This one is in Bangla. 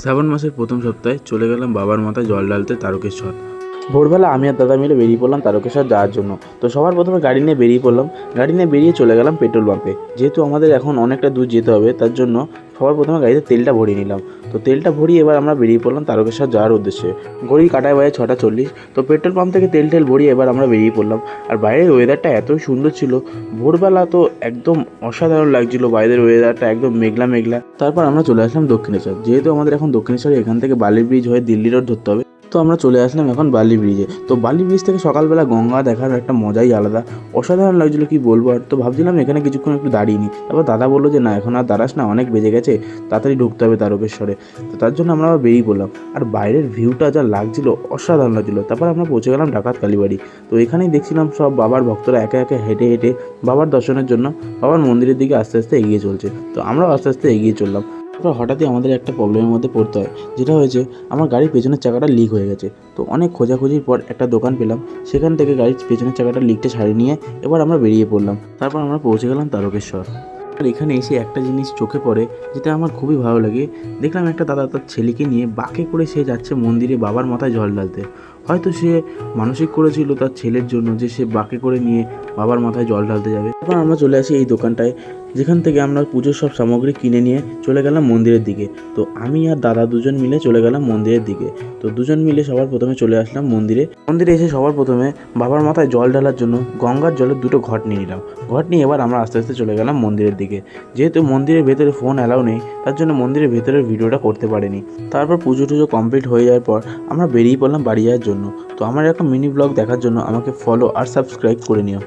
শ্রাবণ মাসের প্রথম সপ্তাহে চলে গেলাম বাবার মাথায় জল ঢালতে তারকেশ্বর। ভোরবেলা আমি আর দাদা মিলে বেরিয়ে পড়লাম তারকেশ্বর যাওয়ার জন্য। তো সবার প্রথমে গাড়ি নিয়ে বেরিয়ে পড়লাম। গাড়ি নিয়ে বেরিয়ে চলে গেলাম পেট্রোল পাম্পে। যেহেতু আমাদের এখন অনেকটা দূর যেতে হবে, তার জন্য সবার প্রথমে গাড়িতে তেলটা ভরিয়ে নিলাম। তো তেলটা ভরিয়ে এবার আমরা বেরিয়ে পড়লাম তারকেশ্বর যাওয়ার উদ্দেশ্যে। ঘড়ির কাঁটায় বাজে 6:40। তো পেট্রোল পাম্প থেকে তেল ভরিয়ে এবার আমরা বেরিয়ে পড়লাম। আর বাইরের ওয়েদারটা এতই সুন্দর ছিল, ভোরবেলা তো একদম অসাধারণ লাগছিল। বাইরের ওয়েদারটা একদম মেঘলা মেঘলা। তারপর আমরা চলে আসলাম দক্ষিণেশ্বর। যেহেতু আমাদের এখন দক্ষিণেশ্বরে এখান থেকে বালি ব্রিজ হয়ে দিল্লি রোড ধরতে হবে, তো আমরা চলে আসলাম এখন বালি ব্রিজে। তো বালি ব্রিজ থেকে সকালবেলা গঙ্গা দেখার একটা মজাই আলাদা, অসাধারণ লাগছিলো কি বলবো। আর তো ভাবছিলাম এখানে কিছুক্ষণ একটু দাঁড়িয়ে নিই। তারপর দাদা বললো যে না, এখন আর দাঁড়াস না, অনেক বেজে গেছে, তাড়াতাড়ি ঢুকতে হবে তারকেশ্বরে। তো তার জন্য আমরা আবার বেরিয়ে পড়লাম। আর বাইরের ভিউটা যা লাগছিলো, অসাধারণ লাগছিলো। তারপর আমরা পৌঁছে গেলাম ডাকাত কালীবাড়ি। তো এখানেই দেখছিলাম সব বাবার ভক্তরা একে একে হেঁটে হেঁটে বাবার দর্শনের জন্য বাবার মন্দিরের দিকে আস্তে আস্তে এগিয়ে চলছে। তো আমরাও আস্তে আস্তে এগিয়ে চললাম। তারপর হঠাৎই আমাদের একটা প্রবলেমের মধ্যে পড়তে হয়। যেটা হয়েছে, আমার গাড়ির পেছনের চাকাটা লিক হয়ে গেছে। তো অনেক খোঁজাখুঁজির পর একটা দোকান পেলাম, সেখান থেকে গাড়ির পেছনের চাকাটা লিকটা সারিয়ে নিয়ে এবার আমরা বেরিয়ে পড়লাম। তারপর আমরা পৌঁছে গেলাম তারকেশ্বর। আর এখানে এসে একটা জিনিস চোখে পড়ে, যেটা আমার খুবই ভালো লাগে। দেখলাম একটা দাদা তার ছেলেকে নিয়ে বাঁকে করে সে যাচ্ছে মন্দিরে বাবার মাথায় জল ঢালতে। হয়তো সে মানসিক করেছিল তার ছেলের জন্য যে সে বাঁকে করে নিয়ে বাবার মাথায় জল ঢালতে যাবে। তারপর আমরা চলে আসি এই দোকানটায়, যেখান থেকে আমরা পুজোর সব সামগ্রী কিনে নিয়ে চলে গেলাম মন্দিরের দিকে। তো আমি আর দাদা দুজন মিলে চলে গেলাম মন্দিরের দিকে। তো দুজন মিলে সবার প্রথমে চলে আসলাম মন্দিরে এসে সবার প্রথমে বাবার মাথায় জল ঢালার জন্য গঙ্গার জলের 2টো ঘট নিয়ে নিলাম। ঘট নিয়ে এবার আমরা আস্তে আস্তে চলে গেলাম মন্দিরের দিকে। যেহেতু মন্দিরের ভেতরে ফোন অ্যালাউ নেই, তার জন্য মন্দিরের ভেতরের ভিডিওটা করতে পারিনি। তারপর পুজো টুজো কমপ্লিট হয়ে যাওয়ার পর আমরা বেরিয়ে পড়লাম বাড়ি যাওয়ার জন্য। তো আমার এরকম মিনি ব্লগ দেখার জন্য আমাকে ফলো আর সাবস্ক্রাইব করে নিও।